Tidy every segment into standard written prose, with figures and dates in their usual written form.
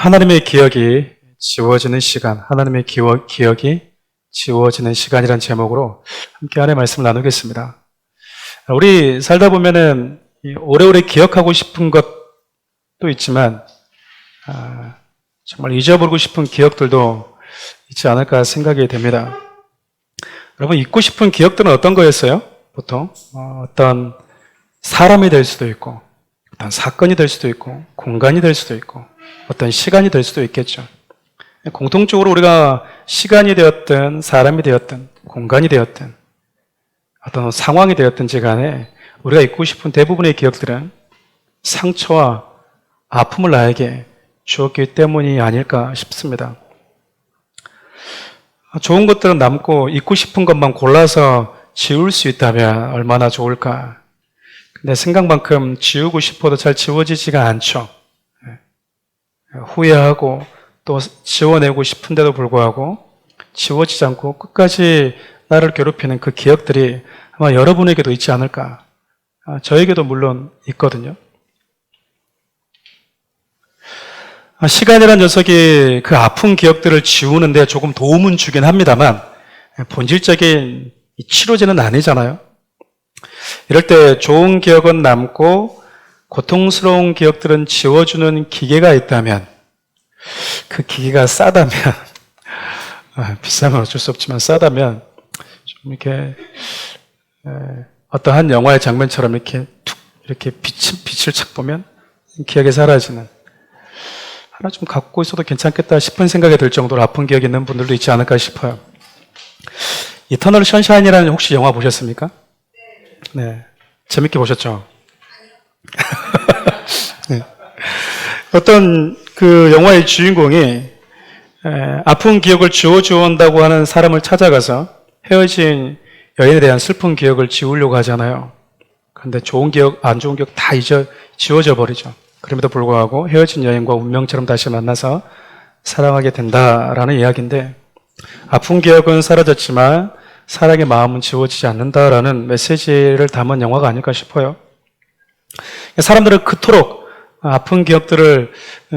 하나님의 기억이 지워지는 시간, 하나님의 기억이 지워지는 시간이란 제목으로 함께 하나님의 말씀을 나누겠습니다. 우리 살다 보면은 오래오래 기억하고 싶은 것도 있지만 정말 잊어버리고 싶은 기억들도 있지 않을까 생각이 됩니다. 여러분, 잊고 싶은 기억들은 어떤 거였어요? 보통 어떤 사람이 될 수도 있고, 어떤 사건이 될 수도 있고, 공간이 될 수도 있고, 어떤 시간이 될 수도 있겠죠. 공통적으로 우리가 시간이 되었든 사람이 되었든 공간이 되었든 어떤 상황이 되었든지 간에 우리가 잊고 싶은 대부분의 기억들은 상처와 아픔을 나에게 주었기 때문이 아닐까 싶습니다. 좋은 것들은 남고 잊고 싶은 것만 골라서 지울 수 있다면 얼마나 좋을까. 근데 생각만큼 지우고 싶어도 잘 지워지지가 않죠. 후회하고 또 지워내고 싶은데도 불구하고 지워지지 않고 끝까지 나를 괴롭히는 그 기억들이 아마 여러분에게도 있지 않을까. 저에게도 물론 있거든요. 시간이란 녀석이 그 아픈 기억들을 지우는데 조금 도움은 주긴 합니다만 본질적인 치료제는 아니잖아요. 이럴 때 좋은 기억은 남고 고통스러운 기억들은 지워주는 기계가 있다면, 그 기계가 싸다면, 비싸면 어쩔 수 없지만 싸다면 좀 이렇게 어떤 한 영화의 장면처럼 이렇게 툭 이렇게 빛을 착 보면 기억이 사라지는, 하나 좀 갖고 있어도 괜찮겠다 싶은 생각이 들 정도로 아픈 기억이 있는 분들도 있지 않을까 싶어요. 이터널 션샤인이라는 혹시 영화 보셨습니까? 네. 재밌게 보셨죠? 네. 어떤 그 영화의 주인공이 아픈 기억을 지워준다고 하는 사람을 찾아가서 헤어진 여인에 대한 슬픈 기억을 지우려고 하잖아요. 그런데 좋은 기억, 안 좋은 기억 다 지워져 버리죠. 그럼에도 불구하고 헤어진 여인과 운명처럼 다시 만나서 사랑하게 된다라는 이야기인데, 아픈 기억은 사라졌지만 사랑의 마음은 지워지지 않는다라는 메시지를 담은 영화가 아닐까 싶어요. 사람들은 그토록 아픈 기억들을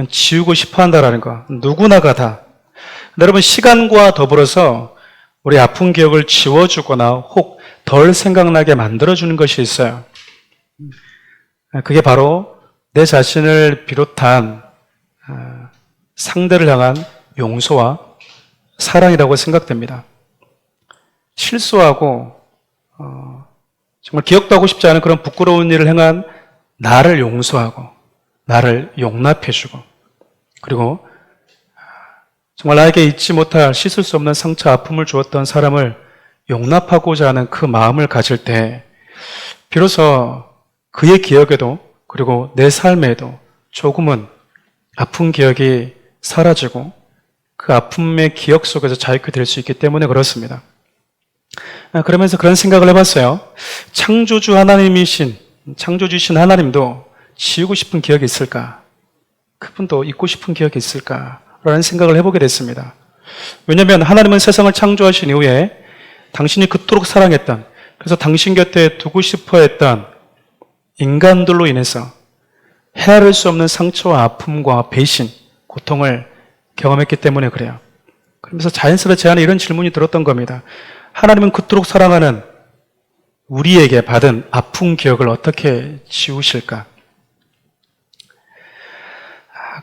지우고 싶어 한다라는 거, 누구나가 다. 여러분, 시간과 더불어서 우리 아픈 기억을 지워주거나 혹 덜 생각나게 만들어주는 것이 있어요. 그게 바로 내 자신을 비롯한 상대를 향한 용서와 사랑이라고 생각됩니다. 실수하고 정말 기억도 하고 싶지 않은 그런 부끄러운 일을 행한 나를 용서하고 나를 용납해주고, 그리고 정말 나에게 잊지 못할 씻을 수 없는 상처, 아픔을 주었던 사람을 용납하고자 하는 그 마음을 가질 때 비로소 그의 기억에도 그리고 내 삶에도 조금은 아픈 기억이 사라지고 그 아픔의 기억 속에서 자유케 될 수 있기 때문에 그렇습니다. 그러면서 그런 생각을 해봤어요. 창조주 하나님이신, 창조주신 하나님도 지우고 싶은 기억이 있을까? 그분도 잊고 싶은 기억이 있을까? 라는 생각을 해보게 됐습니다. 왜냐하면 하나님은 세상을 창조하신 이후에 당신이 그토록 사랑했던, 그래서 당신 곁에 두고 싶어 했던 인간들로 인해서 헤아릴 수 없는 상처와 아픔과 배신, 고통을 경험했기 때문에 그래요. 그러면서 자연스레 제 안에 이런 질문이 들었던 겁니다. 하나님은 그토록 사랑하는 우리에게 받은 아픈 기억을 어떻게 지우실까?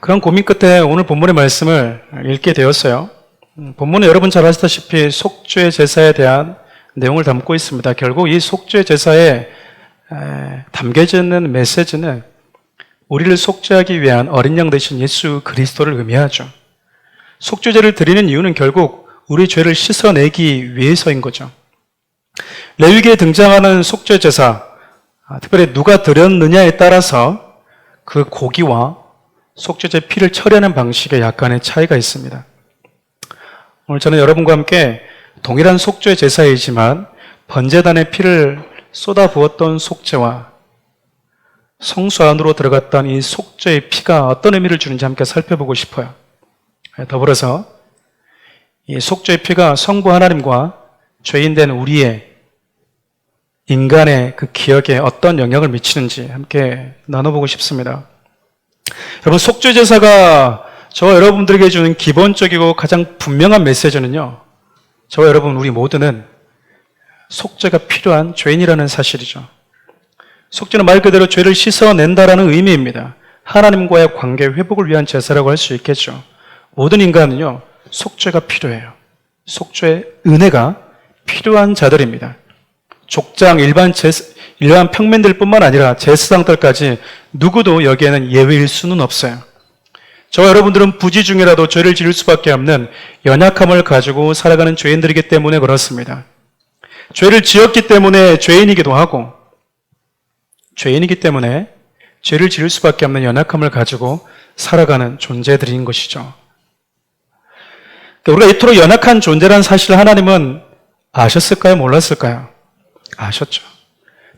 그런 고민 끝에 오늘 본문의 말씀을 읽게 되었어요. 본문은 여러분 잘 아시다시피 속죄 제사에 대한 내용을 담고 있습니다. 결국 이 속죄 제사에 담겨져 있는 메시지는 우리를 속죄하기 위한 어린 양 되신 예수 그리스도를 의미하죠. 속죄제를 드리는 이유는 결국 우리 죄를 씻어내기 위해서인 거죠. 레위기에 등장하는 속죄 제사, 특별히 누가 드렸느냐에 따라서 그 고기와 속죄제 피를 처리하는 방식에 약간의 차이가 있습니다. 오늘 저는 여러분과 함께 동일한 속죄 제사이지만 번제단의 피를 쏟아 부었던 속죄와 성소 안으로 들어갔던 이 속죄의 피가 어떤 의미를 주는지 함께 살펴보고 싶어요. 더불어서 이 속죄의 피가 성부 하나님과 죄인된 우리의 인간의 그 기억에 어떤 영향을 미치는지 함께 나눠보고 싶습니다. 여러분, 속죄제사가 저와 여러분들에게 주는 기본적이고 가장 분명한 메시지는요, 저와 여러분 우리 모두는 속죄가 필요한 죄인이라는 사실이죠. 속죄는 말 그대로 죄를 씻어낸다라는 의미입니다. 하나님과의 관계 회복을 위한 제사라고 할 수 있겠죠. 모든 인간은요, 속죄가 필요해요. 속죄의 은혜가 필요한 자들입니다. 족장, 일반 평민들뿐만 아니라 제사장들까지 누구도 여기에는 예외일 수는 없어요. 저와 여러분들은 부지 중이라도 죄를 지을 수밖에 없는 연약함을 가지고 살아가는 죄인들이기 때문에 그렇습니다. 죄를 지었기 때문에 죄인이기도 하고, 죄인이기 때문에 죄를 지을 수밖에 없는 연약함을 가지고 살아가는 존재들인 것이죠. 우리가 이토록 연약한 존재라는 사실을 하나님은 아셨을까요? 몰랐을까요? 아셨죠.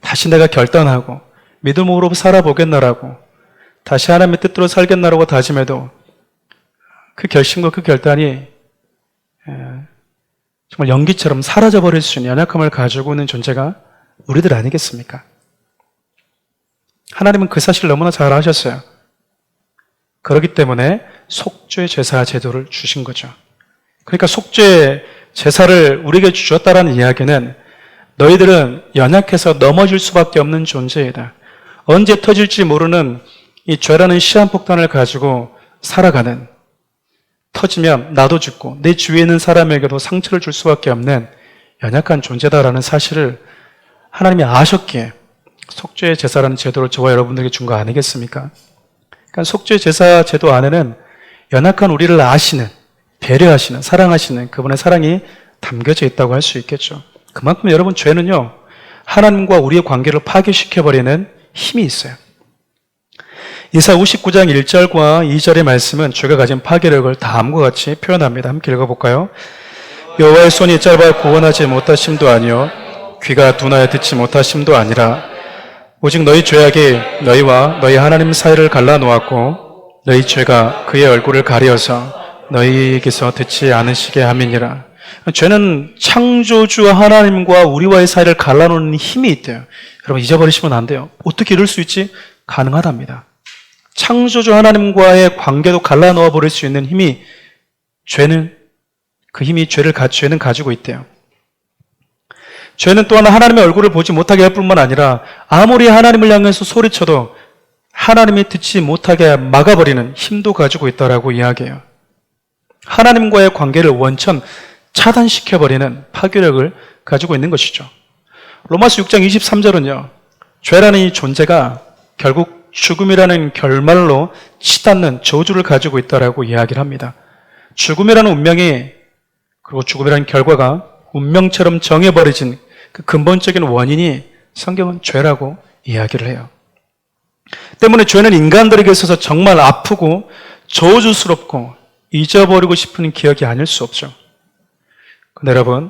다시 내가 결단하고 믿음으로 살아보겠나라고, 다시 하나님의 뜻대로 살겠나라고 다짐해도 그 결심과 그 결단이 정말 연기처럼 사라져버릴 수 있는 연약함을 가지고 있는 존재가 우리들 아니겠습니까? 하나님은 그 사실을 너무나 잘 아셨어요. 그렇기 때문에 속죄 제사 제도를 주신 거죠. 그러니까 속죄 제사를 우리에게 주셨다라는 이야기는 너희들은 연약해서 넘어질 수밖에 없는 존재이다. 언제 터질지 모르는 이 죄라는 시한폭탄을 가지고 살아가는, 터지면 나도 죽고 내 주위에 있는 사람에게도 상처를 줄 수밖에 없는 연약한 존재다라는 사실을 하나님이 아셨기에 속죄 제사라는 제도를 저와 여러분들에게 준 거 아니겠습니까? 그러니까 속죄 제사 제도 안에는 연약한 우리를 아시는, 배려하시는, 사랑하시는 그분의 사랑이 담겨져 있다고 할 수 있겠죠. 그만큼 여러분 죄는요, 하나님과 우리의 관계를 파괴시켜버리는 힘이 있어요. 이사 59장 1절과 2절의 말씀은 죄가 가진 파괴력을 다음과 같이 표현합니다. 함께 읽어볼까요? 여호와의 손이 짧아 구원하지 못하심도 아니요 귀가 둔하여 듣지 못하심도 아니라 오직 너희 죄악이 너희와 너희 하나님 사이를 갈라놓았고 너희 죄가 그의 얼굴을 가리어서 너희에게서 듣지 않으시게 함이니라. 죄는 창조주 하나님과 우리와의 사이를 갈라놓는 힘이 있대요. 여러분 잊어버리시면 안 돼요. 어떻게 이럴 수 있지? 가능하답니다. 창조주 하나님과의 관계도 갈라놓아 버릴 수 있는 힘이 죄는 죄는 가지고 있대요. 죄는 또한 하나님의 얼굴을 보지 못하게 할 뿐만 아니라 아무리 하나님을 향해서 소리쳐도 하나님이 듣지 못하게 막아버리는 힘도 가지고 있다라고 이야기해요. 하나님과의 관계를 원천 차단시켜버리는 파괴력을 가지고 있는 것이죠. 로마서 6장 23절은요. 죄라는 이 존재가 결국 죽음이라는 결말로 치닫는 저주를 가지고 있다라고 이야기를 합니다. 죽음이라는 운명이, 그리고 죽음이라는 결과가 운명처럼 정해버려진 그 근본적인 원인이 성경은 죄라고 이야기를 해요. 때문에 죄는 인간들에게 있어서 정말 아프고 저주스럽고 잊어버리고 싶은 기억이 아닐 수 없죠. 근데 여러분,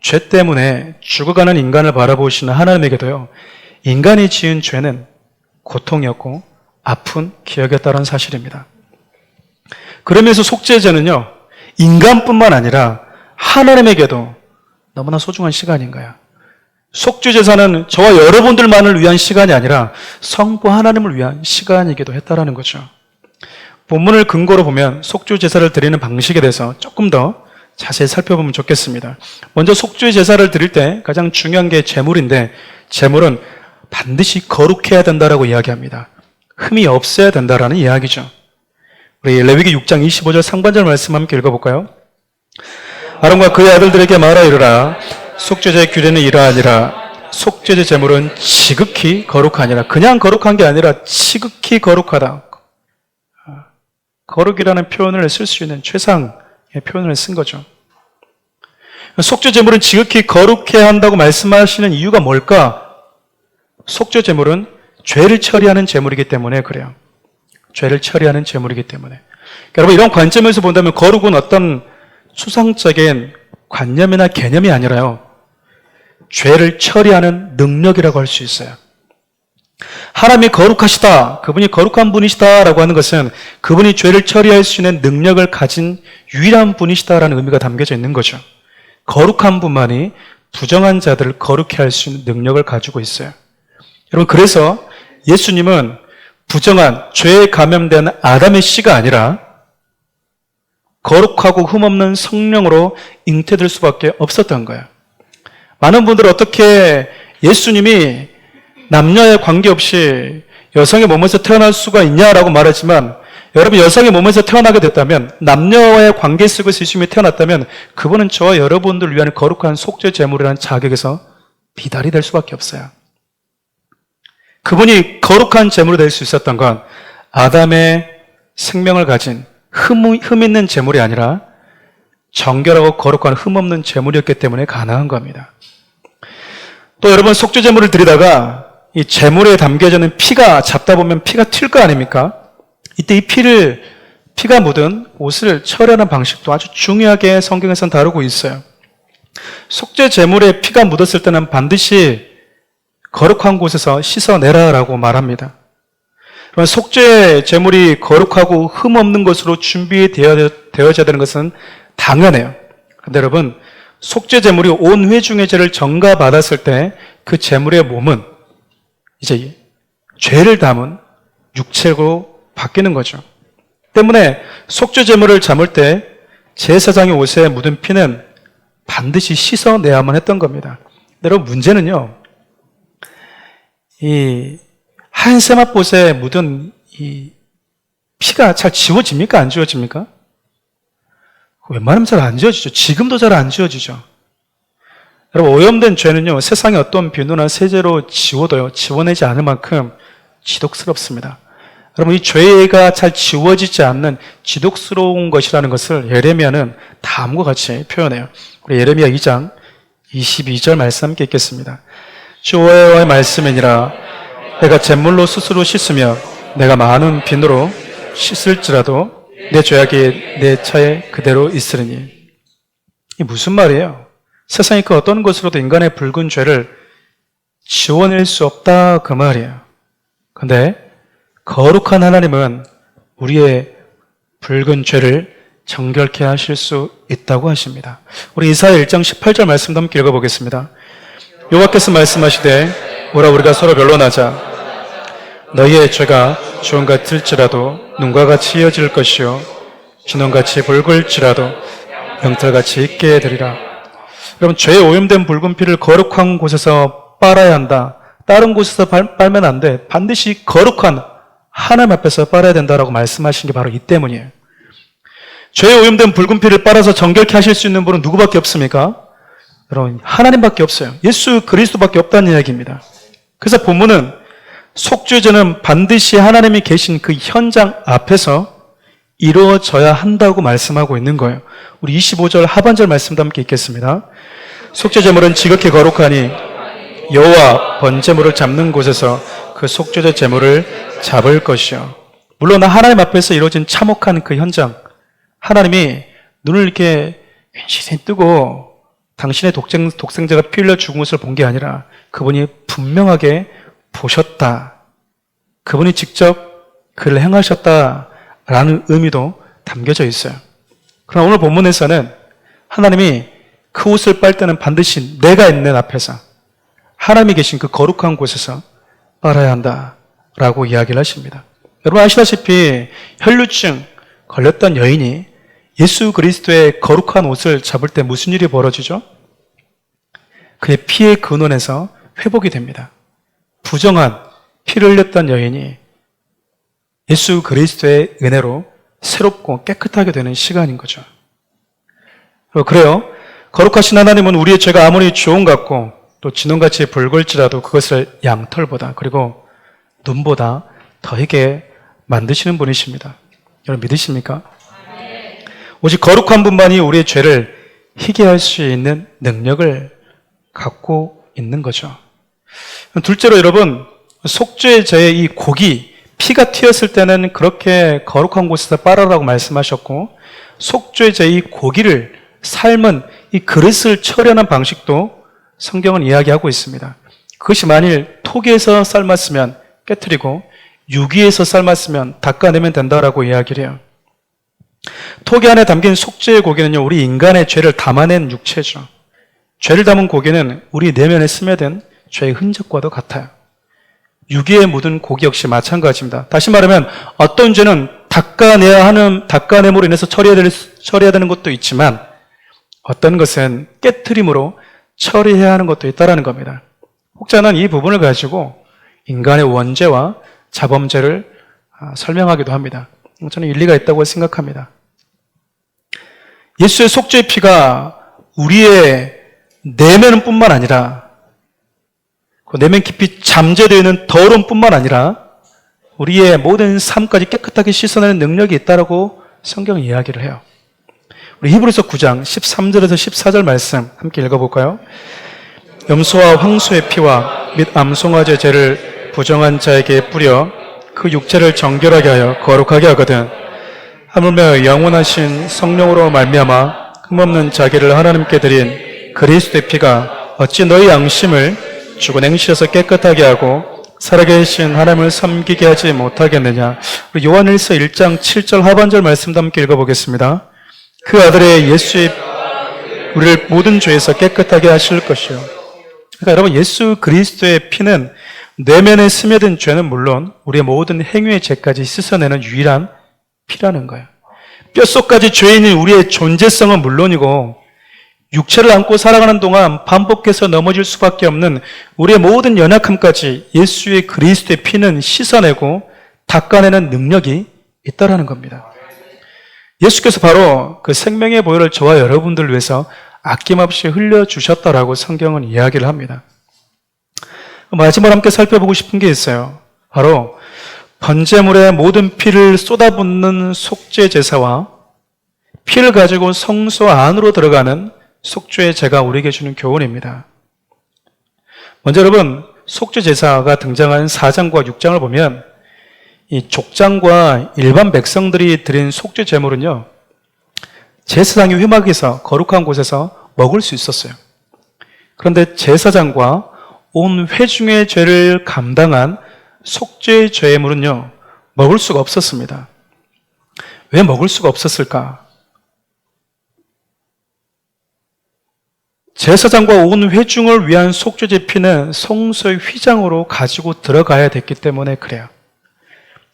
죄 때문에 죽어가는 인간을 바라보시는 하나님에게도요, 인간이 지은 죄는 고통이었고 아픈 기억이었다는 사실입니다. 그러면서 속죄제는요, 인간뿐만 아니라 하나님에게도 너무나 소중한 시간인 거야. 속죄제사는 저와 여러분들만을 위한 시간이 아니라 성부 하나님을 위한 시간이기도 했다라는 거죠. 본문을 근거로 보면 속죄제사를 드리는 방식에 대해서 조금 더 자세히 살펴보면 좋겠습니다. 먼저 속죄제사를 드릴 때 가장 중요한 게 제물인데, 제물은 반드시 거룩해야 된다라고 이야기합니다. 흠이 없어야 된다라는 이야기죠. 우리 레위기 6장 25절 상반절 말씀 함께 읽어볼까요? 아론과 그의 아들들에게 말하 이르라. 속죄제의 규례는 이러하니라. 속죄제 제물은 지극히 거룩하니라. 그냥 거룩한 게 아니라 지극히 거룩하다. 거룩이라는 표현을 쓸 수 있는 최상의 표현을 쓴 거죠. 속죄 제물은 지극히 거룩해야 한다고 말씀하시는 이유가 뭘까? 속죄 제물은 죄를 처리하는 제물이기 때문에 그래요. 죄를 처리하는 제물이기 때문에. 여러분, 이런 관점에서 본다면 거룩은 어떤 추상적인 관념이나 개념이 아니라요, 죄를 처리하는 능력이라고 할 수 있어요. 하나님이 거룩하시다, 그분이 거룩한 분이시다라고 하는 것은 그분이 죄를 처리할 수 있는 능력을 가진 유일한 분이시다라는 의미가 담겨져 있는 거죠. 거룩한 분만이 부정한 자들을 거룩해 할 수 있는 능력을 가지고 있어요. 여러분, 그래서 예수님은 부정한 죄에 감염된 아담의 씨가 아니라 거룩하고 흠없는 성령으로 잉태될 수밖에 없었던 거예요. 많은 분들은 어떻게 예수님이 남녀에 관계없이 여성의 몸에서 태어날 수가 있냐라고 말하지만, 여러분, 여성의 몸에서 태어나게 됐다면, 남녀의 관계 속에서 예수님이 태어났다면 그분은 저와 여러분들을 위한 거룩한 속죄 제물이라는 자격에서 비달이 될 수밖에 없어요. 그분이 거룩한 제물이 될 수 있었던 건 아담의 생명을 가진 흠 있는 제물이 아니라 정결하고 거룩한 흠 없는 제물이었기 때문에 가능한 겁니다. 또 여러분, 속죄 제물을 드리다가 이 제물에 담겨져 있는 피가 잡다 보면 피가 튈 거 아닙니까? 이때 이 피가 묻은 옷을 처리하는 방식도 아주 중요하게 성경에서는 다루고 있어요. 속죄 제물에 피가 묻었을 때는 반드시 거룩한 곳에서 씻어내라라고 말합니다. 그러면 속죄 제물이 거룩하고 흠 없는 것으로 준비되어져야 되는 것은 당연해요. 그런데 여러분, 속죄 제물이 온 회중의 죄를 전가받았을 때 그 제물의 몸은 이제 죄를 담은 육체로 바뀌는 거죠. 때문에 속죄 제물을 잡을 때 제사장의 옷에 묻은 피는 반드시 씻어내야만 했던 겁니다. 여러분, 문제는요, 이 하얀 세마포에 묻은 이 피가 잘 지워집니까? 안 지워집니까? 웬만하면 잘 안 지워지죠. 지금도 잘 안 지워지죠. 여러분, 오염된 죄는요, 세상의 어떤 비누나 세제로 지워도요, 지워내지 않을 만큼 지독스럽습니다. 여러분, 이 죄가 잘 지워지지 않는 지독스러운 것이라는 것을 예레미야는 다음과 같이 표현해요. 우리 예레미야 2장 22절 말씀 함께 읽겠습니다. 주 여호와의 말씀이니라. 내가 잿물로 스스로 씻으며 내가 많은 비누로 씻을지라도 내 죄악이 내 차에 그대로 있으리니. 이게 무슨 말이에요? 세상의 그 어떤 것으로도 인간의 붉은 죄를 지워낼 수 없다, 그 말이에요. 근데 거룩한 하나님은 우리의 붉은 죄를 정결케 하실 수 있다고 하십니다. 우리 이사야 1장 18절 말씀도 함께 읽어보겠습니다. 여호와께서 말씀하시되 오라 우리가 서로 변론하자. 너희의 죄가 주홍 같을지라도 눈과 같이 이어질 것이요 진홍같이 붉을지라도 영털같이 있게 되리라. 여러분, 죄에 오염된 붉은 피를 거룩한 곳에서 빨아야 한다. 다른 곳에서 빨면 안 돼. 반드시 거룩한 하나님 앞에서 빨아야 된다라고 말씀하신 게 바로 이 때문이에요. 죄에 오염된 붉은 피를 빨아서 정결케 하실 수 있는 분은 누구밖에 없습니까? 여러분, 하나님밖에 없어요. 예수 그리스도밖에 없다는 이야기입니다. 그래서 본문은 속죄제는 반드시 하나님이 계신 그 현장 앞에서 이루어져야 한다고 말씀하고 있는 거예요. 우리 25절 하반절 말씀도 함께 읽겠습니다. 속죄제물은 지극히 거룩하니 여호와 번제물을 잡는 곳에서 그 속죄제 제물을 잡을 것이요. 물론 하나님 앞에서 이루어진 참혹한 그 현장, 하나님이 눈을 이렇게 휘신히 뜨고 당신의 독생자가 피 흘려 죽은 것을 본 게 아니라 그분이 분명하게 보셨다. 그분이 직접 그를 행하셨다라는 의미도 담겨져 있어요. 그러나 오늘 본문에서는 하나님이 그 옷을 빨 때는 반드시 내가 있는 앞에서 하나님이 계신 그 거룩한 곳에서 빨아야 한다라고 이야기를 하십니다. 여러분 아시다시피 혈루증 걸렸던 여인이 예수 그리스도의 거룩한 옷을 잡을 때 무슨 일이 벌어지죠? 그의 피의 근원에서 회복이 됩니다. 부정한 피를 흘렸던 여인이 예수 그리스도의 은혜로 새롭고 깨끗하게 되는 시간인 거죠. 그래요. 거룩하신 하나님은 우리의 죄가 아무리 주홍 같고 또 진홍같이 붉을지라도 그것을 양털보다 그리고 눈보다 더하게 만드시는 분이십니다. 여러분 믿으십니까? 오직 거룩한 분만이 우리의 죄를 희게 할 수 있는 능력을 갖고 있는 거죠. 둘째로 여러분, 속죄제의 이 고기, 피가 튀었을 때는 그렇게 거룩한 곳에서 빨아라고 말씀하셨고, 속죄제의 이 고기를 삶은 이 그릇을 처리하는 방식도 성경은 이야기하고 있습니다. 그것이 만일 토기에서 삶았으면 깨트리고 유기에서 삶았으면 닦아내면 된다라고 이야기를 해요. 토기 안에 담긴 속죄의 고기는요, 우리 인간의 죄를 담아낸 육체죠. 죄를 담은 고기는 우리 내면에 스며든 죄의 흔적과도 같아요. 유기에 묻은 고기 역시 마찬가지입니다. 다시 말하면 어떤 죄는 닦아냄으로 인해서 처리해야 되는 것도 있지만 어떤 것은 깨트림으로 처리해야 하는 것도 있다는 겁니다. 혹자는 이 부분을 가지고 인간의 원죄와 자범죄를 설명하기도 합니다. 저는 일리가 있다고 생각합니다. 예수의 속죄의 피가 우리의 내면은 뿐만 아니라 그 내면 깊이 잠재되어 있는 더러움뿐만 아니라 우리의 모든 삶까지 깨끗하게 씻어내는 능력이 있다고 성경은 이야기를 해요. 우리 히브리서 9장 13절에서 14절 말씀 함께 읽어볼까요? 염소와 황소의 피와 및 암송아지의 죄를 부정한 자에게 뿌려 그 육체를 정결하게 하여 거룩하게 하거든 하물며 영원하신 성령으로 말미암아 흠없는 자기를 하나님께 드린 그리스도의 피가 어찌 너희 양심을 죽은 행실에서 깨끗하게 하고 살아계신 하나님을 섬기게 하지 못하겠느냐. 우리 요한일서 1장 7절 하반절 말씀도 함께 읽어보겠습니다. 그 아들의 예수의 우리를 모든 죄에서 깨끗하게 하실 것이요. 그러니까 여러분, 예수 그리스도의 피는 내면에 스며든 죄는 물론 우리의 모든 행위의 죄까지 씻어내는 유일한 피라는 거예요. 뼛속까지 죄인인 우리의 존재성은 물론이고 육체를 안고 살아가는 동안 반복해서 넘어질 수밖에 없는 우리의 모든 연약함까지 예수의 그리스도의 피는 씻어내고 닦아내는 능력이 있다라는 겁니다. 예수께서 바로 그 생명의 보혈을 저와 여러분들을 위해서 아낌없이 흘려주셨다라고 성경은 이야기를 합니다. 마지막으로 함께 살펴보고 싶은 게 있어요. 바로 번제물의 모든 피를 쏟아붓는 속죄 제사와 피를 가지고 성소 안으로 들어가는 속죄의 제가 우리에게 주는 교훈입니다. 먼저 여러분, 속죄 제사가 등장한 4장과 6장을 보면 이 족장과 일반 백성들이 드린 속죄 제물은요, 제사장이 회막에서 거룩한 곳에서 먹을 수 있었어요. 그런데 제사장과 온 회중의 죄를 감당한 속죄의 제물은요, 먹을 수가 없었습니다. 왜 먹을 수가 없었을까? 제사장과 온 회중을 위한 속죄제 피는 성소의 휘장으로 가지고 들어가야 됐기 때문에 그래요.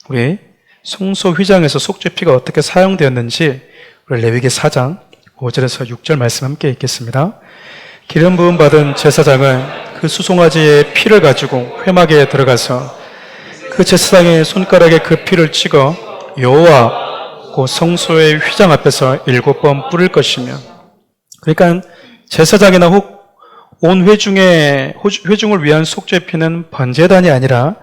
우리 성소 휘장에서 속죄 피가 어떻게 사용되었는지 우리 레위기 4장 5절에서 6절 말씀 함께 읽겠습니다. 기름 부음 받은 제사장은 그 수송아지의 피를 가지고 회막에 들어가서 그 제사장의 손가락에 그 피를 찍어 여호와 그 성소의 휘장 앞에서 7번 뿌릴 것이며, 그러니까 제사장이나 혹 온 회중을 위한 속죄 피는 번제단이 아니라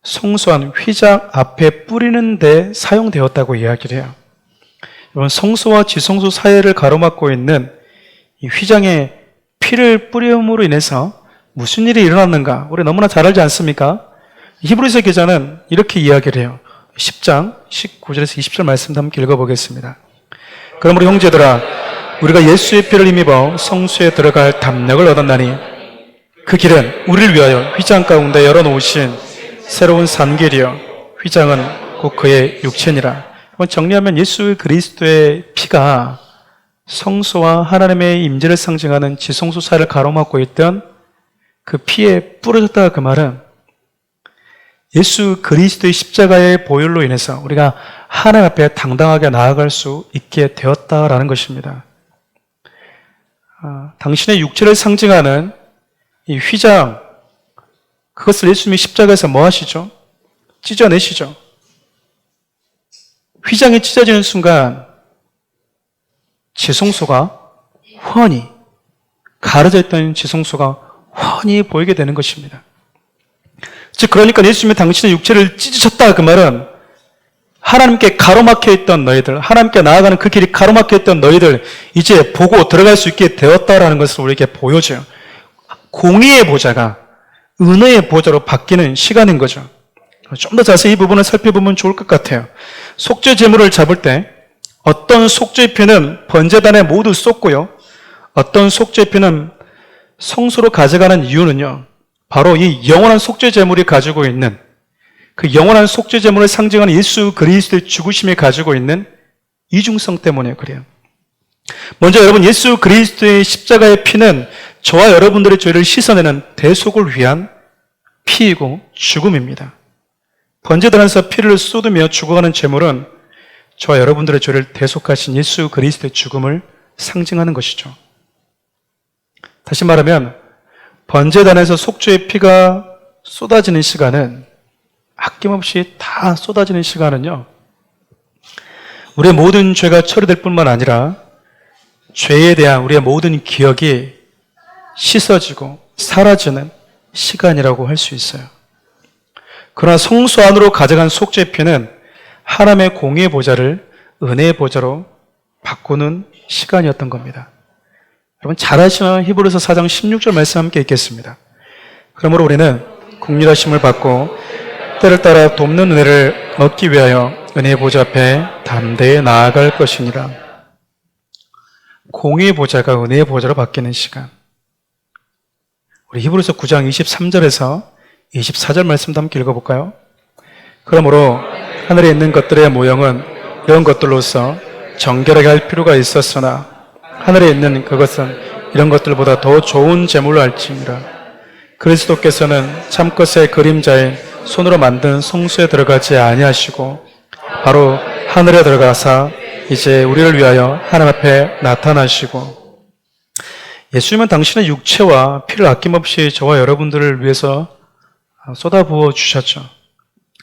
성소한 휘장 앞에 뿌리는 데 사용되었다고 이야기를 해요. 여러분, 성소와 지성소 사이를 가로막고 있는 이 휘장에 피를 뿌림으로 인해서 무슨 일이 일어났는가? 우리 너무나 잘 알지 않습니까? 히브리서 기자는 이렇게 이야기를 해요. 10장 19절에서 20절 말씀도 함께 읽어보겠습니다. 그러므로 형제들아, 우리가 예수의 피를 힘입어 성소에 들어갈 담력을 얻었나니 그 길은 우리를 위하여 휘장 가운데 열어놓으신 새로운 산길이요 휘장은 곧 그의 육체니라. 한번 정리하면 예수 그리스도의 피가 성소와 하나님의 임재를 상징하는 지성소 사이를 가로막고 있던 그 피에 뿌려졌다. 그 말은 예수 그리스도의 십자가의 보혈로 인해서 우리가 하나님 앞에 당당하게 나아갈 수 있게 되었다라는 것입니다. 당신의 육체를 상징하는 이 휘장, 그것을 예수님이 십자가에서 뭐 하시죠? 찢어내시죠. 휘장이 찢어지는 순간 지성소가 훤히, 가려져 있던 지성소가 훤히 보이게 되는 것입니다. 즉, 그러니까 예수님이 당신의 육체를 찢으셨다. 그 말은 하나님께 가로막혀 있던 너희들, 하나님께 나아가는 그 길이 가로막혀 있던 너희들, 이제 보고 들어갈 수 있게 되었다라는 것을 우리에게 보여줘요. 공의의 보좌가 은혜의 보좌로 바뀌는 시간인 거죠. 좀 더 자세히 이 부분을 살펴보면 좋을 것 같아요. 속죄 제물을 잡을 때 어떤 속죄 피는 번제단에 모두 쏟고요, 어떤 속죄 피는 성소로 가져가는 이유는요, 바로 이 영원한 속죄 제물이 가지고 있는, 그 영원한 속죄 제물을 상징하는 예수 그리스도의 죽으심이 가지고 있는 이중성 때문에 그래요. 먼저 여러분, 예수 그리스도의 십자가의 피는 저와 여러분들의 죄를 씻어내는 대속을 위한 피이고 죽음입니다. 번제단에서 피를 쏟으며 죽어가는 제물은 저와 여러분들의 죄를 대속하신 예수 그리스도의 죽음을 상징하는 것이죠. 다시 말하면 번제단에서 속죄의 피가 쏟아지는 시간은, 아낌없이 다 쏟아지는 시간은요, 우리의 모든 죄가 처리될 뿐만 아니라 죄에 대한 우리의 모든 기억이 씻어지고 사라지는 시간이라고 할 수 있어요. 그러나 성소 안으로 가져간 속죄의 피는 하나님의 공의의 보좌를 은혜의 보좌로 바꾸는 시간이었던 겁니다. 여러분 잘 아시는 히브리서 4장 16절 말씀 함께 읽겠습니다. 그러므로 우리는 긍휼하심을 받고 때를 따라 돕는 은혜를 얻기 위하여 은혜의 보좌 앞에 담대히 나아갈 것이니라. 공의의 보좌가 은혜의 보좌로 바뀌는 시간. 우리 히브리서 9장 23절에서 24절 말씀도 함께 읽어볼까요? 그러므로 하늘에 있는 것들의 모형은 이런 것들로서 정결하게 할 필요가 있었으나 하늘에 있는 그것은 이런 것들보다 더 좋은 제물로 할지니라. 그리스도께서는 참것의 그림자인 손으로 만든 성소에 들어가지 아니하시고 바로 하늘에 들어가사 이제 우리를 위하여 하나님 앞에 나타나시고, 예수님은 당신의 육체와 피를 아낌없이 저와 여러분들을 위해서 쏟아부어 주셨죠.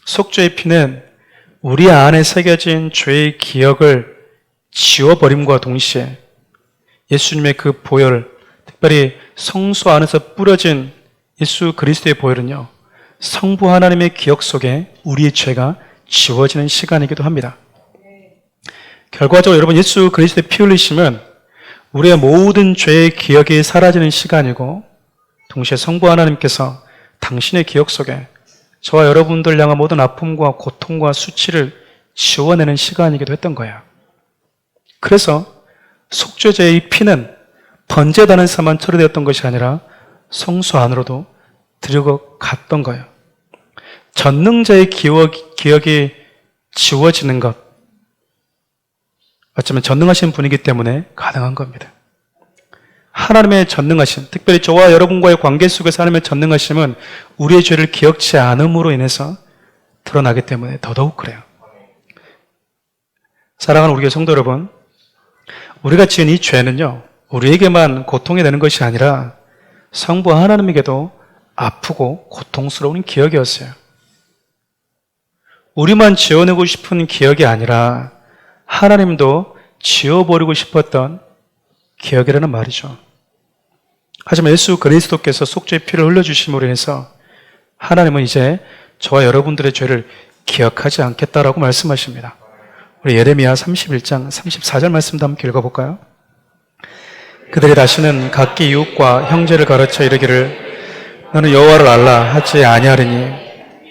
속죄의 피는 우리 안에 새겨진 죄의 기억을 지워버림과 동시에 예수님의 그 보혈, 특별히 성소 안에서 뿌려진 예수 그리스도의 보혈은요, 성부 하나님의 기억 속에 우리의 죄가 지워지는 시간이기도 합니다. 결과적으로 여러분, 예수 그리스도의 피 흘리심은 우리의 모든 죄의 기억이 사라지는 시간이고, 동시에 성부 하나님께서 당신의 기억 속에 저와 여러분들 향한 모든 아픔과 고통과 수치를 지워내는 시간이기도 했던 거예요. 그래서 속죄제의 피는 번제단에서만 처리되었던 것이 아니라 성소 안으로도 들어갔던 거예요. 전능자의 기억이 지워지는 것, 어쩌면 전능하신 분이기 때문에 가능한 겁니다. 하나님의 전능하심, 특별히 저와 여러분과의 관계 속에서 하나님의 전능하심은 우리의 죄를 기억지 않음으로 인해서 드러나기 때문에 더더욱 그래요. 사랑하는 우리 교회 성도 여러분, 우리가 지은 이 죄는요, 우리에게만 고통이 되는 것이 아니라 성부 하나님에게도 아프고 고통스러운 기억이었어요. 우리만 지워내고 싶은 기억이 아니라 하나님도 지워버리고 싶었던 기억이라는 말이죠. 하지만 예수 그리스도께서 속죄의 피를 흘려주심으로 인해서 하나님은 이제 저와 여러분들의 죄를 기억하지 않겠다라고 말씀하십니다. 우리 예레미야 31장 34절 말씀도 함께 읽어볼까요? 그들이 다시는 각기 이웃과 형제를 가르쳐 이르기를 너는 여호와를 알라 하지 아니하리니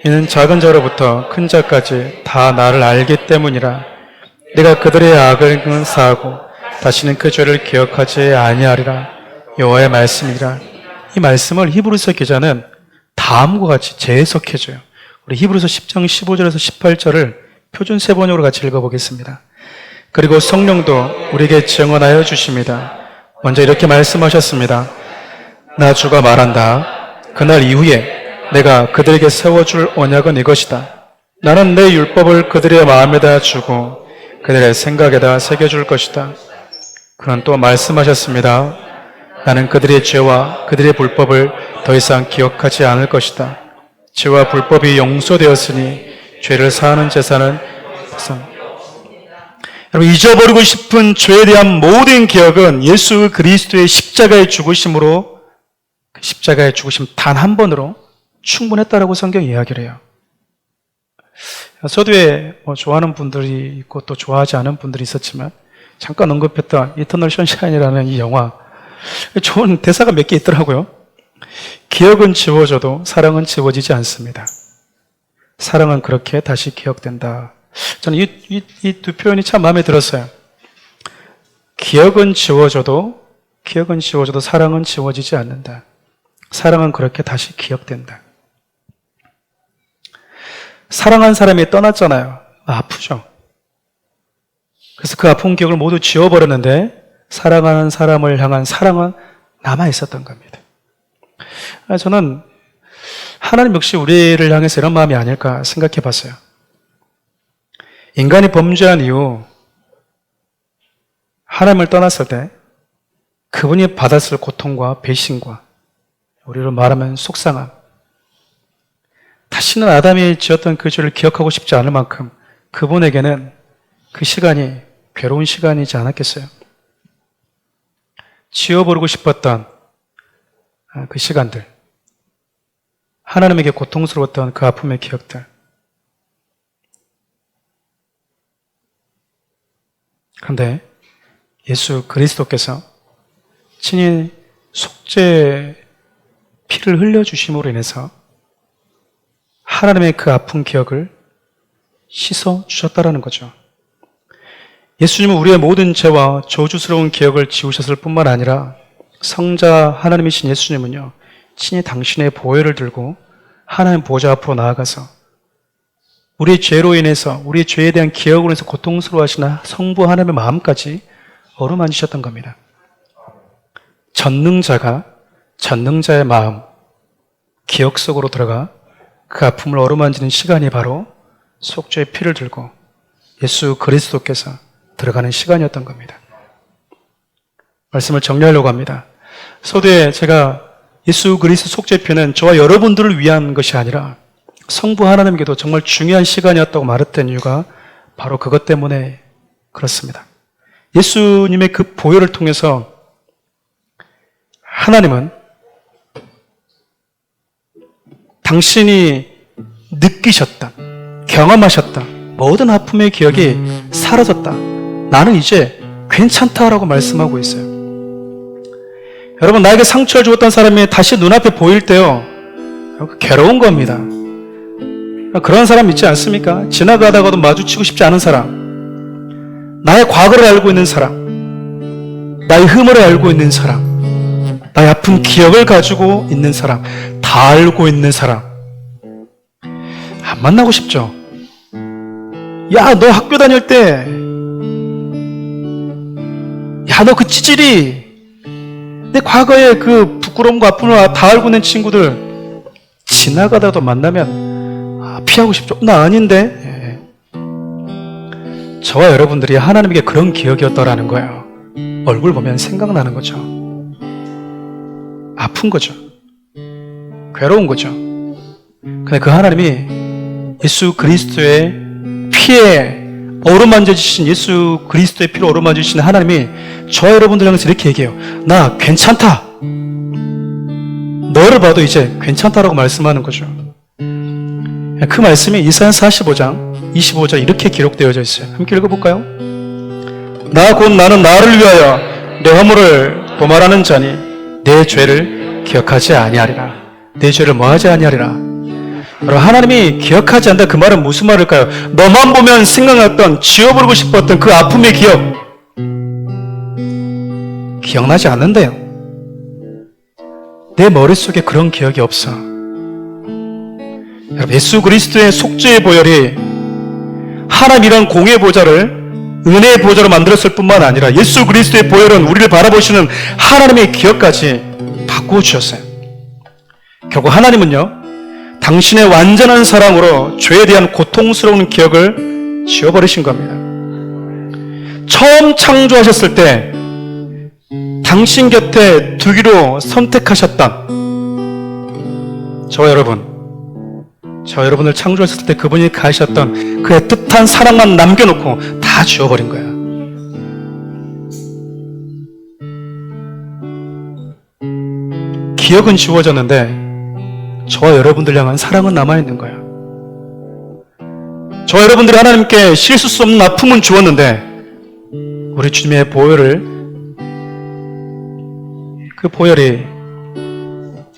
이는 작은 자로부터 큰 자까지 다 나를 알기 때문이라. 내가 그들의 악을 사하고 다시는 그 죄를 기억하지 아니하리라. 여호와의 말씀이라. 이 말씀을 히브리서 기자는 다음과 같이 재해석해줘요. 우리 히브리서 10장 15절에서 18절을 표준 세번역으로 같이 읽어보겠습니다. 그리고 성령도 우리에게 증언하여 주십니다. 먼저 이렇게 말씀하셨습니다. 나 주가 말한다. 그날 이후에 내가 그들에게 세워줄 언약은 이것이다. 나는 내 율법을 그들의 마음에다 주고 그들의 생각에다 새겨줄 것이다. 그는 또 말씀하셨습니다. 나는 그들의 죄와 그들의 불법을 더 이상 기억하지 않을 것이다. 죄와 불법이 용서되었으니 죄를 사하는 제사는 여러분, 잊어버리고 싶은 죄에 대한 모든 기억은 예수 그리스도의 십자가의 죽으심으로, 그 십자가의 죽으심 단 한 번으로 충분했다라고 성경이 이야기를 해요. 서두에 좋아하는 분들이 있고 또 좋아하지 않은 분들이 있었지만, 잠깐 언급했던 이터널 선샤인이라는 이 영화, 좋은 대사가 몇 개 있더라고요. 기억은 지워져도 사랑은 지워지지 않습니다. 사랑은 그렇게 다시 기억된다. 저는 이 두 표현이 참 마음에 들었어요. 기억은 지워져도 사랑은 지워지지 않는다. 사랑은 그렇게 다시 기억된다. 사랑한 사람이 떠났잖아요. 아프죠. 그래서 그 아픈 기억을 모두 지워버렸는데 사랑하는 사람을 향한 사랑은 남아있었던 겁니다. 저는 하나님 역시 우리를 향해서 이런 마음이 아닐까 생각해 봤어요. 인간이 범죄한 이후 하나님을 떠났을 때 그분이 받았을 고통과 배신과 우리로 말하면 속상함, 다시는 아담이 지었던 그 죄를 기억하고 싶지 않을 만큼 그분에게는 그 시간이 괴로운 시간이지 않았겠어요? 지워버리고 싶었던 그 시간들, 하나님에게 고통스러웠던 그 아픔의 기억들. 그런데 예수 그리스도께서 친히 속죄 피를 흘려주심으로 인해서 하나님의 그 아픈 기억을 씻어주셨다라는 거죠. 예수님은 우리의 모든 죄와 저주스러운 기억을 지우셨을 뿐만 아니라 성자 하나님이신 예수님은요, 친히 당신의 보혈을 들고 하나님 보좌 앞으로 나아가서 우리의 죄로 인해서, 우리의 죄에 대한 기억으로 인해서 고통스러워하시는 성부 하나님의 마음까지 어루만지셨던 겁니다. 전능자가 전능자의 마음, 기억 속으로 들어가 그 아픔을 어루만지는 시간이 바로 속죄의 피를 들고 예수 그리스도께서 들어가는 시간이었던 겁니다. 말씀을 정리하려고 합니다. 서두에 제가 예수 그리스도 속죄피는 저와 여러분들을 위한 것이 아니라 성부 하나님께도 정말 중요한 시간이었다고 말했던 이유가 바로 그것 때문에 그렇습니다. 예수님의 그 보혈을 통해서 하나님은 당신이 느끼셨던, 경험하셨던 모든 아픔의 기억이 사라졌다. 나는 이제 괜찮다라고 말씀하고 있어요. 여러분, 나에게 상처를 주었던 사람이 다시 눈앞에 보일 때요, 괴로운 겁니다. 그런 사람 있지 않습니까? 지나가다가도 마주치고 싶지 않은 사람, 나의 과거를 알고 있는 사람, 나의 흐물을 알고 있는 사람, 나의 아픈 기억을 가지고 있는 사람, 다 알고 있는 사람, 안 만나고 싶죠? 야, 너 학교 다닐 때, 야, 너 그 찌질이, 내 과거의 그 부끄러움과 아픔을 다 알고 있는 친구들, 지나가다도 만나면 피하고 싶죠? 나 아닌데. 저와 여러분들이 하나님에게 그런 기억이었더라는 거예요. 얼굴 보면 생각나는 거죠. 아픈 거죠. 괴로운 거죠. 근데 그 하나님이 예수 그리스도의 피에 어루만져지신, 예수 그리스도의 피로 어루만져지신 하나님이 저와 여러분들 향해서 이렇게 얘기해요. 나 괜찮다. 너를 봐도 이제 괜찮다라고 말씀하는 거죠. 그 말씀이 이사야 45장 25절 이렇게 기록되어져 있어요. 함께 읽어볼까요? 나 곧 나는 나를 위하여 내 허물을 도말하는 자니 내 죄를 기억하지 아니하리라. 내 죄를 뭐하지 아니하리라. 여러분, 하나님이 기억하지 않는다, 그 말은 무슨 말일까요? 너만 보면 생각났던, 지워버리고 싶었던 그 아픔의 기억, 기억나지 않는데요. 내 머릿속에 그런 기억이 없어. 여러분, 예수 그리스도의 속죄의 보혈이 하나님이란 공의 보좌를 은혜의 보좌로 만들었을 뿐만 아니라 예수 그리스도의 보혈은 우리를 바라보시는 하나님의 기억까지 바꾸어 주셨어요. 결국 하나님은요, 당신의 완전한 사랑으로 죄에 대한 고통스러운 기억을 지워버리신 겁니다. 처음 창조하셨을 때 당신 곁에 두기로 선택하셨던 저와 여러분을 창조하셨을 때 그분이 가하셨던 그의 뜻한 사랑만 남겨놓고 다 지워버린 거예요. 기억은 지워졌는데 저와 여러분들 향한 사랑은 남아있는 거예요. 저와 여러분들이 하나님께 실수 수 없는 아픔은 주었는데 우리 주님의 보혈을, 그 보혈이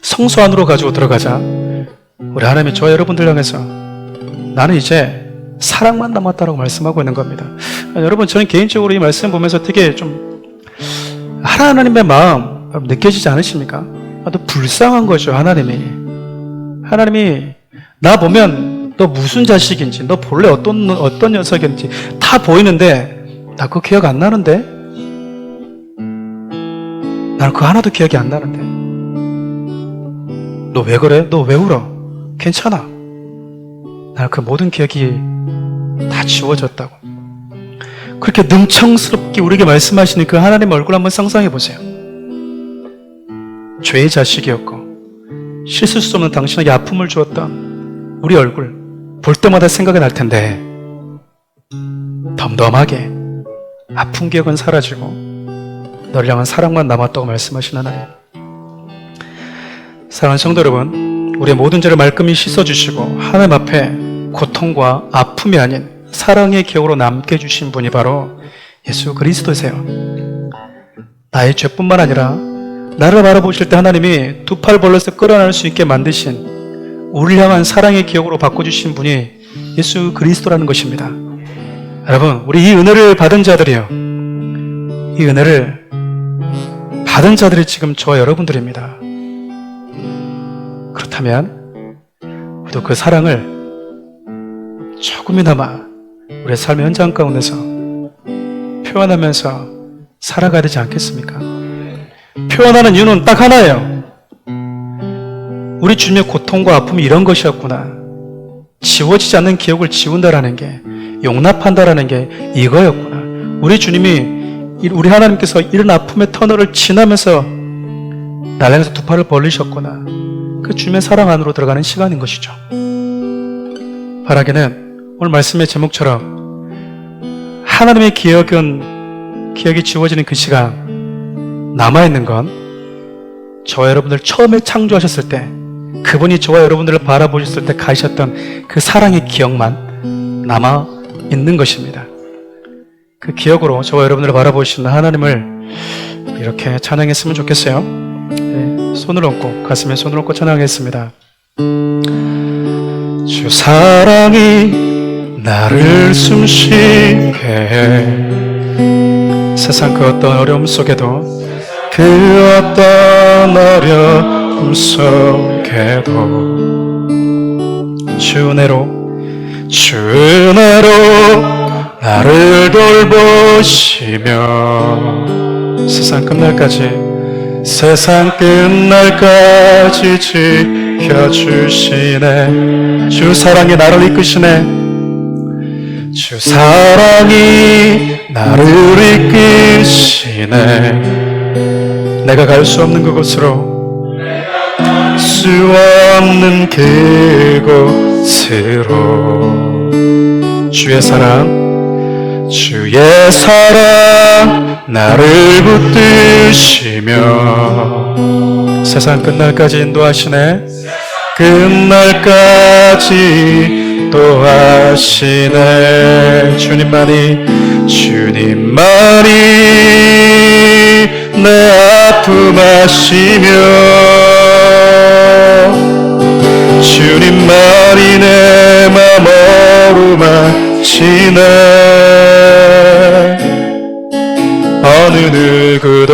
성소 안으로 가지고 들어가자 우리 하나님이 저와 여러분들 향해서 나는 이제 사랑만 남았다라고 말씀하고 있는 겁니다. 여러분, 저는 개인적으로 이 말씀 보면서 되게 좀 하나님의 마음 느껴지지 않으십니까? 또 불쌍한 거죠. 하나님이 나 보면 너 무슨 자식인지, 너 본래 어떤 녀석인지 다 보이는데 나 그거 기억 안 나는데? 나는 그거 하나도 기억이 안 나는데. 너 왜 그래? 너 왜 울어? 괜찮아. 나는 그 모든 기억이 다 지워졌다고. 그렇게 능청스럽게 우리에게 말씀하시는 그 하나님 얼굴 한번 상상해 보세요. 죄의 자식이었고 씻을 수 없는 당신에게 아픔을 주었던 우리 얼굴 볼 때마다 생각이 날 텐데, 덤덤하게 아픈 기억은 사라지고 너를 향한 사랑만 남았다고 말씀하신 하나님. 사랑하는 성도 여러분, 우리의 모든 죄를 말끔히 씻어주시고 하나님 앞에 고통과 아픔이 아닌 사랑의 기억으로 남게 해주신 분이 바로 예수 그리스도세요. 나의 죄뿐만 아니라 나를 바라보실 때 하나님이 두 팔 벌려서 끌어낼 수 있게 만드신 우리를 향한 사랑의 기억으로 바꿔주신 분이 예수 그리스도라는 것입니다. 여러분, 우리 이 은혜를 받은 자들이요, 이 은혜를 받은 자들이 지금 저와 여러분들입니다. 그렇다면 우리도 그 사랑을 조금이나마 우리의 삶의 현장 가운데서 표현하면서 살아가야 되지 않겠습니까? 표현하는 이유는 딱 하나예요. 우리 주님의 고통과 아픔이 이런 것이었구나, 지워지지 않는 기억을 지운다라는 게, 용납한다라는 게 이거였구나. 우리 주님이, 우리 하나님께서 이런 아픔의 터널을 지나면서 나를 향해서 두 팔을 벌리셨구나. 그 주님의 사랑 안으로 들어가는 시간인 것이죠. 바라기는 오늘 말씀의 제목처럼 하나님의 기억이 지워지는 그 시간, 남아있는 건 저와 여러분들 처음에 창조하셨을 때, 그분이 저와 여러분들을 바라보셨을 때 가지셨던 그 사랑의 기억만 남아있는 것입니다. 그 기억으로 저와 여러분들을 바라보시는 하나님을 이렇게 찬양했으면 좋겠어요. 네, 손을 얹고, 가슴에 손을 얹고 찬양하겠습니다. 주 사랑이 나를 숨쉬게 해. 세상 그 어떤 어려움 속에도, 그 어떤 어려움 속에도 주 은혜로 나를 돌보시며 세상 끝날까지 지켜주시네. 주 사랑이 나를 이끄시네. 주 사랑이 나를 이끄시네. 내가 갈 수 없는 그곳으로, 수 없는 그곳으로 주의 사랑 나를 붙드시며 세상 끝날까지 인도하시네. 끝날까지 인도하시네. 주님만이 내 아픔 아시며, 주님만이 내 맘 어루만지네. 어느 누구도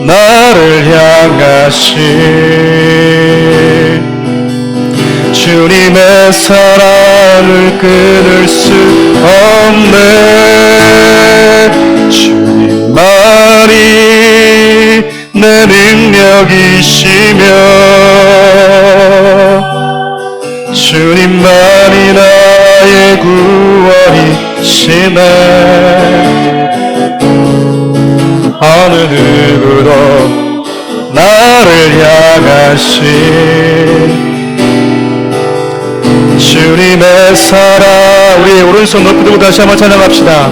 나를 향하신 주님의 사랑을 끊을 수 없네. 주님만이 내 능력이시며, 주님만이 나의 구원이시네. 어느 누구도 나를 향하신 주님의 사랑. 우리 오른손 높이 들고 다시 한번 찬양합시다.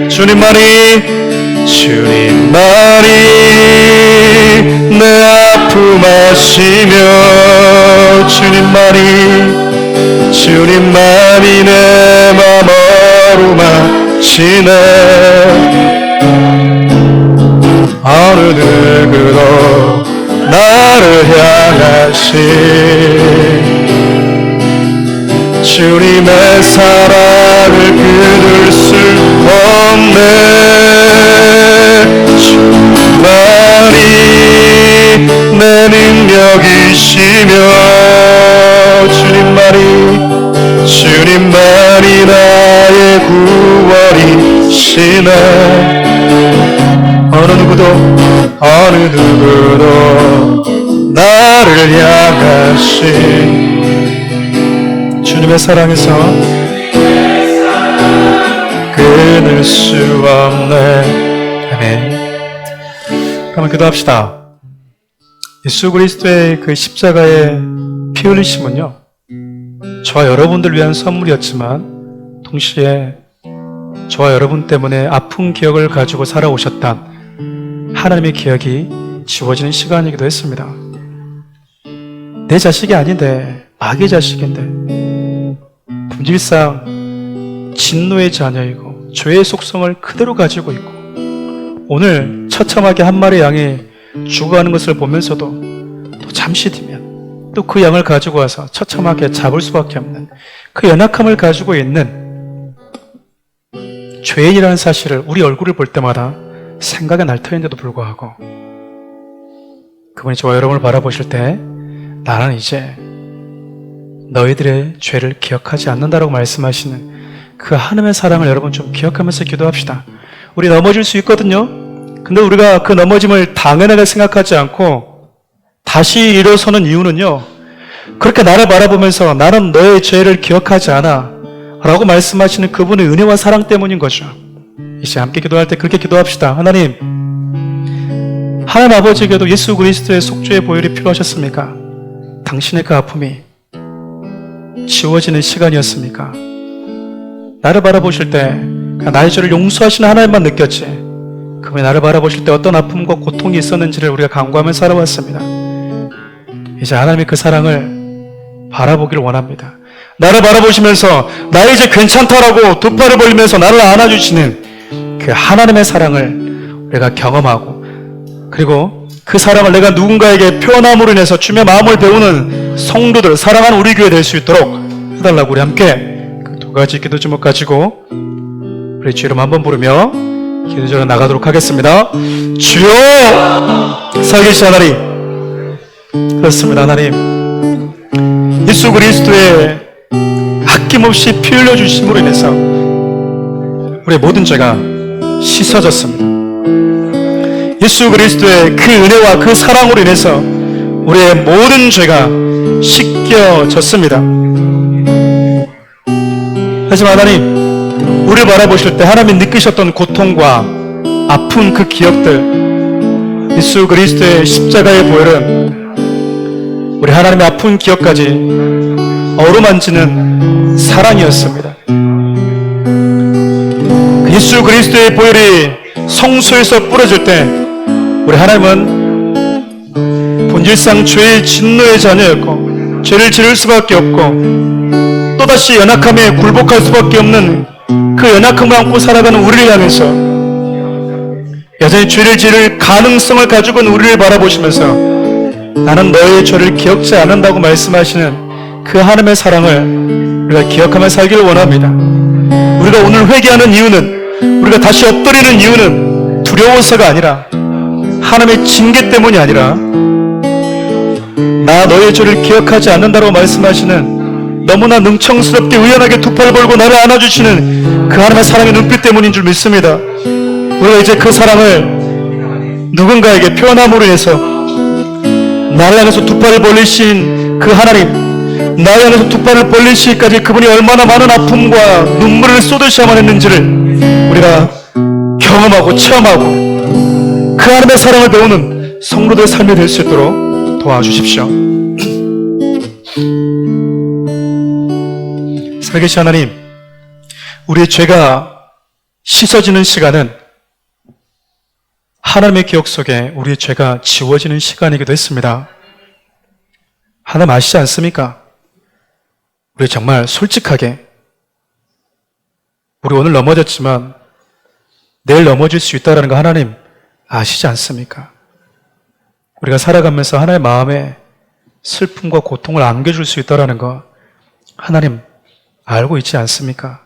주님만이 내 아픔 아시며, 주님만이 내 맘 어루만지네. 어느 누구도 나를 향하신 주님의 사랑을 끊을 수 없네. 주님만이 내 능력이시며, 주님만이 나의 구원이시네. 어느 누구도 나를 향하신 주님의 사랑에서 끊을 수 없네. 아멘. 그러면 기도합시다. 예수 그리스도의 그 십자가의 피 흘리심은요, 저와 여러분들 위한 선물이었지만 동시에 저와 여러분 때문에 아픈 기억을 가지고 살아오셨던 하나님의 기억이 지워지는 시간이기도 했습니다. 내 자식이 아닌데, 마귀의 자식인데, 본질상 진노의 자녀이고 죄의 속성을 그대로 가지고 있고, 오늘 처참하게 한 마리 양이 죽어가는 것을 보면서도 또 잠시 뒤면 또 그 양을 가지고 와서 처참하게 잡을 수밖에 없는 그 연약함을 가지고 있는 죄인이라는 사실을 우리 얼굴을 볼 때마다 생각이 날 터인데도 불구하고, 그분이 저와 여러분을 바라보실 때 나는 이제 너희들의 죄를 기억하지 않는다라고 말씀하시는 그 하나님의 사랑을 여러분 좀 기억하면서 기도합시다. 우리 넘어질 수 있거든요. 근데 우리가 그 넘어짐을 당연하게 생각하지 않고 다시 일어서는 이유는요, 그렇게 나를 바라보면서 나는 너의 죄를 기억하지 않아 라고 말씀하시는 그분의 은혜와 사랑 때문인 거죠. 이제 함께 기도할 때 그렇게 기도합시다. 하나님 아버지에게도 예수 그리스도의 속죄의 보혈이 필요하셨습니까? 당신의 그 아픔이 지워지는 시간이었습니까? 나를 바라보실 때 나의 죄를 용서하시는 하나님만 느꼈지, 그분이 나를 바라보실 때 어떤 아픔과 고통이 있었는지를 우리가 간구하며 살아왔습니다. 이제 하나님의 그 사랑을 바라보기를 원합니다. 나를 바라보시면서 나 이제 괜찮다라고 두 팔을 벌리면서 나를 안아주시는 그 하나님의 사랑을 우리가 경험하고, 그리고 그 사랑을 내가 누군가에게 표현함으로 인해서 주님의 마음을 배우는 성도들, 사랑하는 우리 교회 될 수 있도록 해달라고 우리 함께 그 두 가지 기도 제목 가지고 우리 주 이름 한번 부르며 기도전에 나가도록 하겠습니다. 주여 살계신 하나님, 그렇습니다. 하나님, 예수 그리스도의 아낌없이 피 흘려주심으로 인해서 우리의 모든 죄가 씻어졌습니다. 예수 그리스도의 그 은혜와 그 사랑으로 인해서 우리의 모든 죄가 씻겨졌습니다. 하지만 하나님, 우리를 바라보실 때 하나님이 느끼셨던 고통과 아픈 그 기억들, 예수 그리스도의 십자가의 보혈은 우리 하나님의 아픈 기억까지 어루만지는 사랑이었습니다. 예수 그리스도의 보혈이 성소에서 뿌려질 때 우리 하나님은 본질상 죄의 진노의 자녀였고 죄를 지을 수밖에 없고 또다시 연약함에 굴복할 수밖에 없는 그 연약함을 안고 살아가는 우리를 향해서 여전히 죄를 지을 가능성을 가지고 있는 우리를 바라보시면서 나는 너의 죄를 기억지 않는다고 말씀하시는 그 하나님의 사랑을 우리가 기억하며 살기를 원합니다. 우리가 오늘 회개하는 이유는, 우리가 다시 엎드리는 이유는 두려워서가 아니라 하나님의 징계 때문이 아니라 나 너의 죄를 기억하지 않는다고 말씀하시는 너무나 능청스럽게 의연하게 두 팔을 벌고 나를 안아주시는 그 하나님의 사랑의 눈빛 때문인 줄 믿습니다. 우리가 이제 그 사랑을 누군가에게 표현함으로 인해서 나를 향해서 두 팔을 벌리신 그 하나님, 나를 향해서 두 팔을 벌리시기까지 그분이 얼마나 많은 아픔과 눈물을 쏟으셔야만 했는지를 우리가 경험하고 체험하고 그 하나님의 사랑을 배우는 성도들의 삶이 될 수 있도록 도와주십시오. 살계신 하나님, 우리의 죄가 씻어지는 시간은 하나님의 기억 속에 우리의 죄가 지워지는 시간이기도 했습니다. 하나님 아시지 않습니까? 우리 정말 솔직하게 우리 오늘 넘어졌지만 내일 넘어질 수 있다는 거 하나님 아시지 않습니까? 우리가 살아가면서 하나님의 마음에 슬픔과 고통을 안겨줄 수 있다는 거 하나님 알고 있지 않습니까?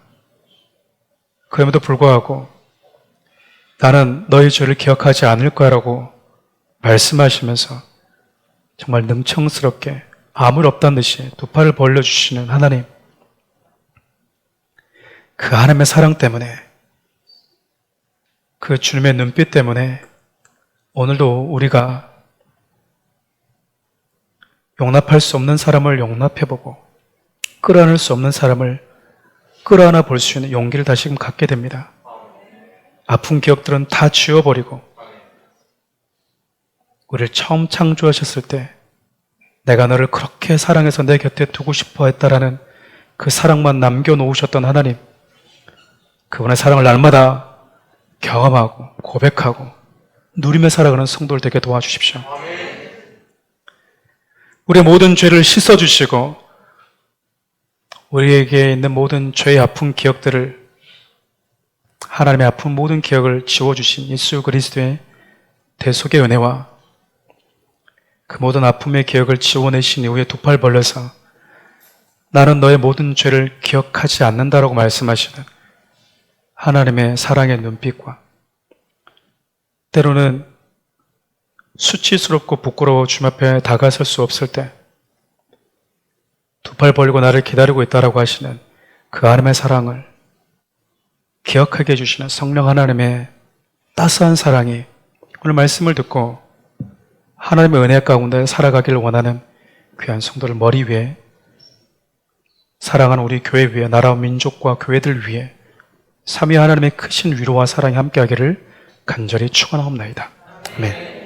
그럼에도 불구하고 나는 너의 죄를 기억하지 않을 거라고 말씀하시면서 정말 능청스럽게 아무 일 없다는 듯이 두 팔을 벌려주시는 하나님, 그 하나님의 사랑 때문에, 그 주님의 눈빛 때문에 오늘도 우리가 용납할 수 없는 사람을 용납해보고 끌어안을 수 없는 사람을 끌어안아 볼 수 있는 용기를 다시금 갖게 됩니다. 아픈 기억들은 다 지워버리고 우리를 처음 창조하셨을 때 내가 너를 그렇게 사랑해서 내 곁에 두고 싶어 했다라는 그 사랑만 남겨놓으셨던 하나님, 그분의 사랑을 날마다 경험하고 고백하고 누리며 살아가는 성도를 되게 도와주십시오. 우리의 모든 죄를 씻어주시고 우리에게 있는 모든 죄의 아픈 기억들을, 하나님의 아픈 모든 기억을 지워주신 예수 그리스도의 대속의 은혜와 그 모든 아픔의 기억을 지워내신 이후에 두 팔 벌려서 나는 너의 모든 죄를 기억하지 않는다라고 말씀하시는 하나님의 사랑의 눈빛과, 때로는 수치스럽고 부끄러워 주님 앞에 다가설 수 없을 때 두 팔 벌리고 나를 기다리고 있다라고 하시는 그 하나님의 사랑을 기억하게 해주시는 성령 하나님의 따스한 사랑이 오늘 말씀을 듣고 하나님의 은혜 가운데 살아가기를 원하는 귀한 성도를 머리 위에, 사랑하는 우리 교회 위에, 나라와 민족과 교회들 위에 삼위 하나님의 크신 위로와 사랑이 함께하기를 간절히 축원하옵나이다. 아멘.